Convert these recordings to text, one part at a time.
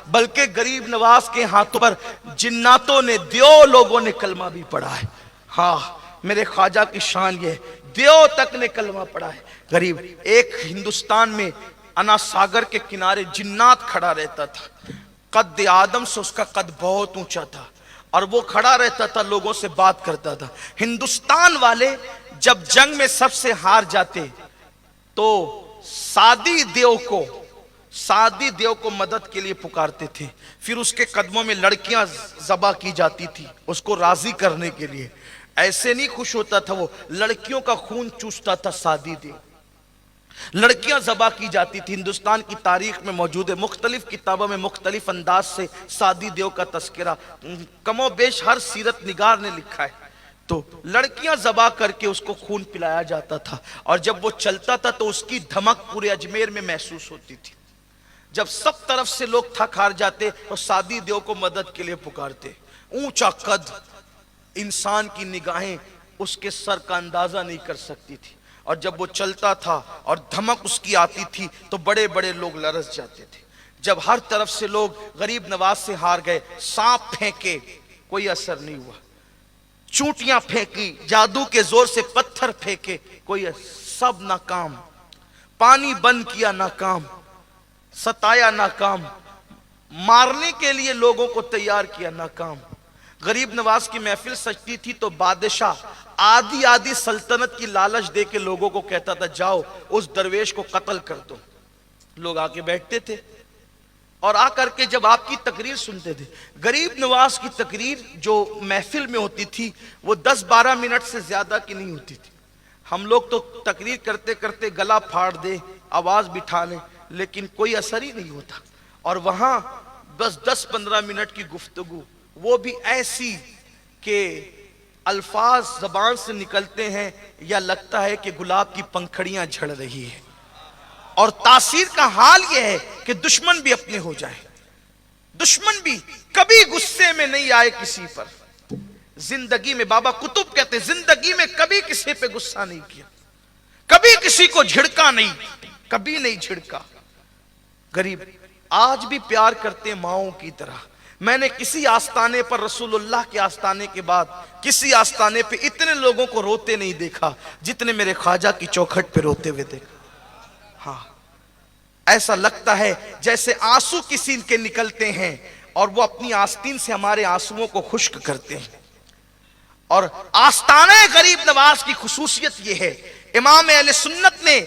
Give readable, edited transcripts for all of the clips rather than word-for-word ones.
بلکہ غریب نواز کے ہاتھوں پر جناتوں نے، دیو لوگوں نے کلمہ بھی پڑھا ہے۔ ہاں میرے خواجہ کی شان یہ ہے، دیو تک نے کلمہ پڑھا ہے۔ غریب ایک ہندوستان میں انا ساگر کے کنارے جنات کھڑا رہتا تھا، قد آدم سے اس کا قد بہت اونچا تھا، اور وہ کھڑا رہتا تھا، لوگوں سے بات کرتا تھا۔ ہندوستان والے جب جنگ میں سب سے ہار جاتے تو سادی دیو کو مدد کے لیے پکارتے تھے، پھر اس کے قدموں میں لڑکیاں ذبح کی جاتی تھی اس کو راضی کرنے کے لیے۔ ایسے نہیں خوش ہوتا تھا وہ، لڑکیوں کا خون چوستا تھا سادی دیو، لڑکیاں ذبح کی جاتی تھی۔ ہندوستان کی تاریخ میں موجود ہے، مختلف کتابوں میں مختلف انداز سے سادی دیو کا تذکرہ کم و بیش ہر سیرت نگار نے لکھا ہے۔ تو لڑکیاں ذبح کر کے اس کو خون پلایا جاتا تھا، اور جب وہ چلتا تھا تو اس کی دھمک پورے اجمیر میں محسوس ہوتی تھی۔ جب سب طرف سے لوگ تھک ہار جاتے تو سادی دیو کو مدد کے لیے پکارتے۔ اونچا قد، انسان کی نگاہیں اس کے سر کا اندازہ نہیں کر سکتی تھی، اور جب وہ چلتا تھا اور دھمک اس کی آتی تھی تو بڑے بڑے لوگ لرز جاتے تھے۔ جب ہر طرف سے لوگ غریب نواز سے ہار گئے، سانپ پھینکے کوئی اثر نہیں ہوا، چونٹیاں پھینکی، جادو کے زور سے پتھر پھینکے کوئی سب ناکام، پانی بند کیا ناکام، ستایا ناکام، مارنے کے لیے لوگوں کو تیار کیا ناکام۔ غریب نواز کی محفل سجتی تھی تو بادشاہ آدھی سلطنت کی لالچ دے کے لوگوں کو کہتا تھا جاؤ اس درویش کو قتل کر دو۔ لوگ آ کے بیٹھتے تھے اور آ کر کے جب آپ کی تقریر سنتے تھے، غریب نواز کی تقریر جو محفل میں ہوتی تھی وہ 10-12 منٹ سے زیادہ کی نہیں ہوتی تھی۔ ہم لوگ تو تقریر کرتے کرتے گلا پھاڑ دے، آواز بٹھا لیں، لیکن کوئی اثر ہی نہیں ہوتا۔ اور وہاں بس 10-15 منٹ کی گفتگو، وہ بھی ایسی کہ الفاظ زبان سے نکلتے ہیں یا لگتا ہے کہ گلاب کی پنکھڑیاں جھڑ رہی ہے، اور تاثیر کا حال یہ ہے کہ دشمن بھی اپنے ہو جائے، دشمن بھی کبھی غصے میں نہیں آئے کسی پر۔ زندگی میں بابا قطب کہتے ہیں زندگی میں کبھی کسی پہ غصہ نہیں کیا، کبھی کسی کو جھڑکا نہیں، کبھی نہیں جھڑکا۔ غریب آج بھی پیار کرتے ماؤں کی طرح۔ میں نے کسی آستانے پر رسول اللہ کے آستانے کے بعد کسی آستانے پہ اتنے لوگوں کو روتے نہیں دیکھا جتنے میرے خواجہ کی چوکھٹ پہ روتے ہوئے دیکھا۔ ہاں ایسا لگتا ہے جیسے آنسو کسی کے نکلتے ہیں اور وہ اپنی آستین سے ہمارے آنسوؤں کو خشک کرتے ہیں۔ اور آستانہ غریب نواز کی خصوصیت یہ ہے، امام اہل سنت نے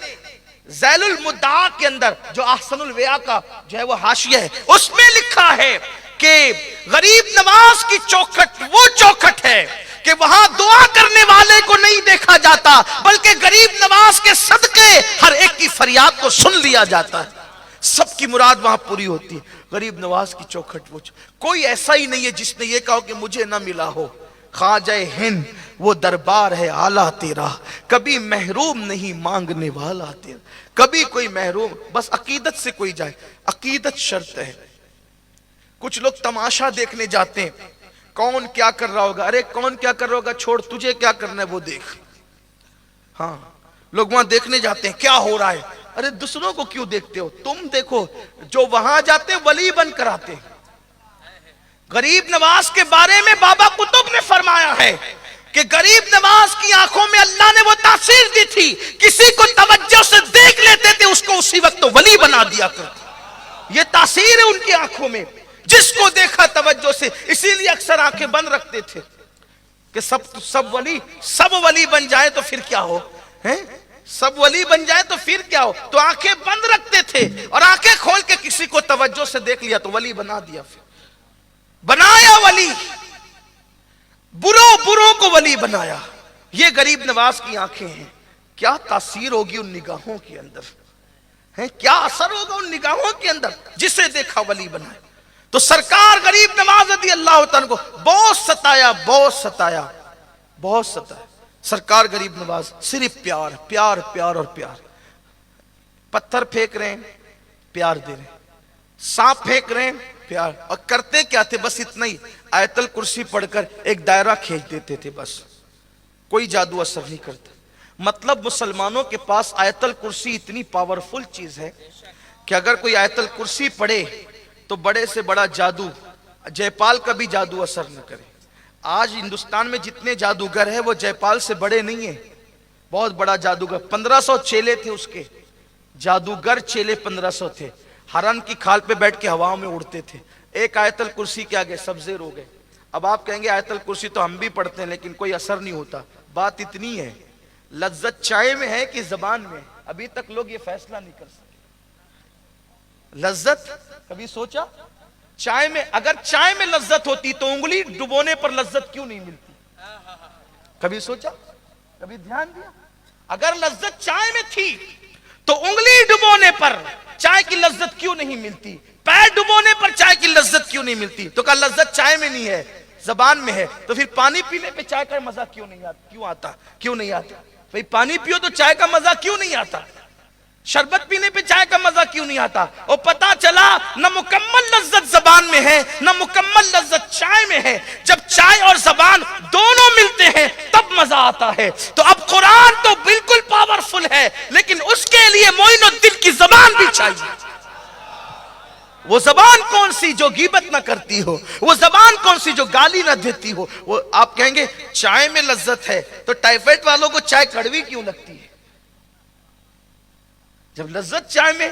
ذیل المدعا کے اندر جو احسن الویاء کا جو ہے وہ حاشیہ ہے، اس میں لکھا ہے کہ غریب نواز کی چوکھٹ وہ چوکھٹ ہے کہ وہاں دعا کرنے والے کو نہیں دیکھا جاتا، بلکہ غریب نواز کے صدقے ہر ایک کی فریاد کو سن لیا جاتا ہے، سب کی مراد وہاں پوری ہوتی ہے۔ غریب نواز کی چوکھٹ وہ کوئی ایسا ہی نہیں ہے جس نے یہ کہا کہ مجھے نہ ملا ہو۔ خواجہ ہند وہ دربار ہے اعلیٰ تیرا، کبھی محروم نہیں مانگنے والا تیرا۔ کبھی کوئی محروم، بس عقیدت سے کوئی جائے، عقیدت شرط ہے۔ کچھ لوگ تماشا دیکھنے جاتے ہیں، کون کیا کر رہا ہوگا، ارے کون کیا کر رہا ہوگا چھوڑ، تجھے کیا کرنا ہے وہ دیکھ۔ ہاں لوگ وہاں دیکھنے جاتے ہیں کیا ہو رہا ہے، ارے دوسروں کو کیوں دیکھتے ہو، تم دیکھو۔ جو وہاں جاتے ہیں ولی بن کر آتے ہیں۔ غریب نواز کے بارے میں بابا قطب نے فرمایا ہے کہ غریب نواز کی آنکھوں میں اللہ نے وہ تاثیر دی تھی، کسی کو توجہ سے دیکھ لیتے تھے اس کو اسی وقت ولی بنا دیا کرتے۔ یہ تاثیر ہے ان کی آنکھوں میں، جس کو دیکھا توجہ سے، اسی لیے اکثر آنکھیں بند رکھتے تھے کہ سب ولی بن جائے تو پھر کیا ہو، سب ولی بن جائے تو پھر کیا ہو، تو آنکھیں بند رکھتے تھے، اور آنکھیں کھول کے کسی کو توجہ سے دیکھ لیا تو ولی بنا دیا، پھر بنایا ولی، بروں کو ولی بنایا۔ یہ غریب نواز کی آنکھیں ہیں، کیا تاثیر ہوگی ان نگاہوں کے اندر، کیا اثر ہوگا ان نگاہوں کے اندر، جسے دیکھا ولی بنایا۔ تو سرکار غریب نواز رضی اللہ تعالیٰ کو بہت ستایا، بہت ستایا، بہت ستایا۔ سرکار غریب نواز صرف پیار پیار پیار اور پیار، پتھر پھینک رہے ہیں پیار دے رہے ہیں، سانپ پھینک رہے ہیں پیار، اور کرتے کیا تھے بس اتنا ہی، آیت الکرسی پڑھ کر ایک دائرہ کھینچ دیتے تھے، بس کوئی جادو اثر نہیں کرتا۔ مطلب مسلمانوں کے پاس آیت الکرسی اتنی پاورفل چیز ہے کہ اگر کوئی آیت الکرسی پڑھے تو بڑے سے بڑا جادو جے پال کا بھی جادو اثر نہ کرے. آج ہندوستان میں جتنے جادوگر ہیں وہ جے پال سے بڑے نہیں ہیں. بہت بڑا جادوگر, 1500 چیلے تھے اس کے, جادوگر چیلے 1500 تھے. ہرن کی کھال پہ بیٹھ کے ہواؤں میں اڑتے تھے. ایک آیت الکرسی کے آگے سب زیر ہو گئے. اب آپ کہیں گے آیت الکرسی تو ہم بھی پڑھتے ہیں لیکن کوئی اثر نہیں ہوتا. بات اتنی ہے, لذت چائے میں ہے کہ زبان میں؟ ابھی تک لوگ یہ فیصلہ نہیں کر سکے. لذت کبھی سوچا چائے میں, اگر چائے میں لذت ہوتی تو انگلی ڈبونے پر لذت کیوں نہیں ملتی؟ کبھی سوچا, کبھی دھیان دیا؟ اگر لذت چائے میں تھی تو انگلی ڈبونے پر چائے کی لذت کیوں نہیں ملتی؟ پیر ڈبونے پر چائے کی لذت کیوں نہیں ملتی؟ تو کہا لذت چائے میں نہیں ہے, زبان میں ہے. تو پھر پانی پینے پہ چائے کا مزہ کیوں نہیں آتا؟ کیوں نہیں آتا بھئی؟ پانی پیو تو چائے کا مزہ کیوں نہیں آتا؟ شربت پینے پہ چائے کا مزہ کیوں نہیں آتا؟ اور پتا چلا نہ مکمل لذت زبان میں ہے نہ مکمل لذت چائے میں ہے. جب چائے اور زبان دونوں ملتے ہیں تب مزہ آتا ہے. تو اب قرآن تو بالکل پاورفل ہے لیکن اس کے لیے معین الدین کی زبان بھی چاہیے. وہ زبان کون سی جو غیبت نہ کرتی ہو؟ وہ زبان کون سی جو گالی نہ دیتی ہو؟ وہ آپ کہیں گے چائے میں لذت ہے تو ٹائیفائڈ والوں کو چائے کڑوی کیوں لگتی ہے؟ جب لذت چائے میں,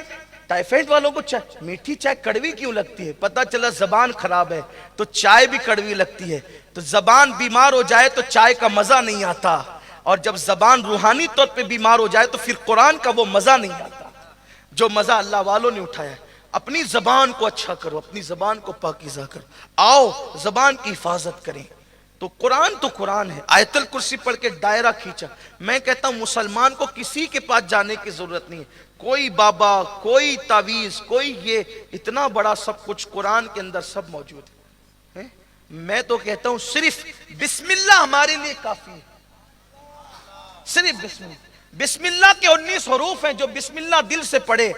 ٹائیفائڈ والوں کو چائے میٹھی چائے کڑوی کیوں لگتی ہے؟ پتا چلا زبان خراب ہے تو چائے بھی کڑوی لگتی ہے. تو زبان بیمار ہو جائے تو چائے کا مزہ نہیں آتا, اور جب زبان روحانی طور پہ بیمار ہو جائے تو پھر قرآن کا وہ مزہ نہیں آتا جو مزہ اللہ والوں نے اٹھایا ہے. اپنی زبان کو اچھا کرو, اپنی زبان کو پاکیزہ کرو. آؤ زبان کی حفاظت کریں. تو قرآن ہے. آیت الکرسی پڑھ کے دائرہ کھینچا. میں کہتا ہوں مسلمان کو کسی کے پاس جانے کی ضرورت نہیں ہے. کوئی بابا, کوئی تعویذ, کوئی یہ, اتنا بڑا سب کچھ قرآن کے اندر سب موجود ہے. میں تو کہتا ہوں صرف بسم اللہ ہمارے لیے کافی ہے. صرف بسم اللہ. بسم اللہ کے 19 حروف ہیں, جو بسم اللہ دل سے پڑھے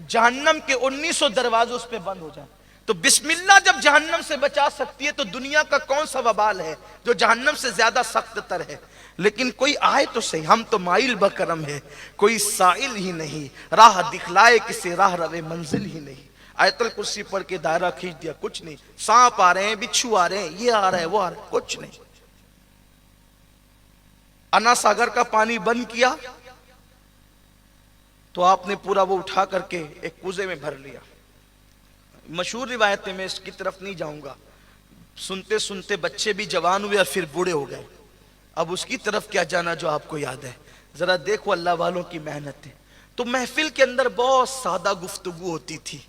جہنم کے 1900 دروازے اس پہ بند ہو جائیں. تو بسم اللہ جب جہنم سے بچا سکتی ہے تو دنیا کا کون سا وبال ہے جو جہنم سے زیادہ سخت تر ہے؟ لیکن کوئی آئے تو صحیح. ہم تو مائل بکرم ہے, کوئی سائل ہی نہیں, راہ دکھلائے کسے راہ روے منزل ہی نہیں. آیت الکرسی پڑھ کے دائرہ کھینچ دیا, کچھ نہیں. سانپ آ رہے ہیں, بچھو آ رہے ہیں, یہ آ رہا ہے, وہ آ رہا ہے, کچھ نہیں. انا ساگر کا پانی بند کیا تو آپ نے پورا وہ اٹھا کر کے ایک کوزے میں بھر لیا. مشہور روایت ہے, میں اس کی طرف نہیں جاؤں گا. سنتے سنتے بچے بھی جوان ہوئے اور پھر بوڑھے ہو گئے. اب اس کی طرف کیا جانا جو آپ کو یاد ہے. ذرا دیکھو اللہ والوں کی محنت ہے. تو محفل کے اندر بہت سادہ گفتگو ہوتی تھی,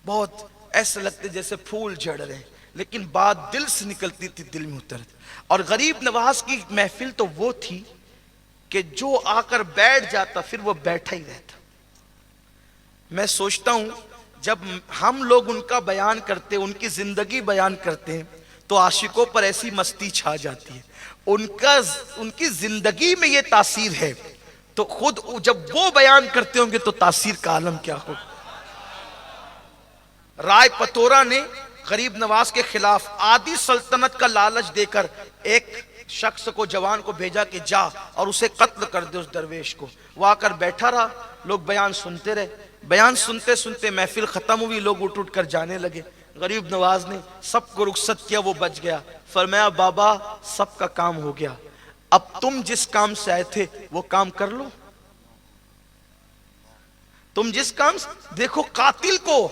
بہت ایسا لگتے جیسے پھول جھڑ رہے, لیکن بات دل سے نکلتی تھی, دل میں اترتی. اور غریب نواز کی محفل تو وہ تھی کہ جو آ کر بیٹھ جاتا پھر وہ بیٹھا ہی رہتا. میں سوچتا ہوں جب ہم لوگ ان کا بیان کرتے, ان کی زندگی بیان کرتے ہیں تو عاشقوں پر ایسی مستی چھا جاتی ہے. ان کی زندگی میں یہ تاثیر ہے تو خود جب وہ بیان کرتے ہوں گے تو تاثیر کا عالم کیا ہو. رائے پتورا نے غریب نواز کے خلاف آدھی سلطنت کا لالچ دے کر ایک شخص کو, جوان کو بھیجا کہ جا اور اسے قتل کر دے, اس درویش کو. وہ آ کر بیٹھا رہا, لوگ بیان سنتے رہے. بیان سنتے سنتے محفل ختم ہوئی, لوگ اٹھ اٹھ کر جانے لگے. غریب نواز نے سب کو رخصت کیا, وہ بچ گیا. فرمایا بابا سب کا کام ہو گیا, اب تم جس کام سے آئے تھے وہ کام کر لو. تم جس کام سے, دیکھو قاتل کو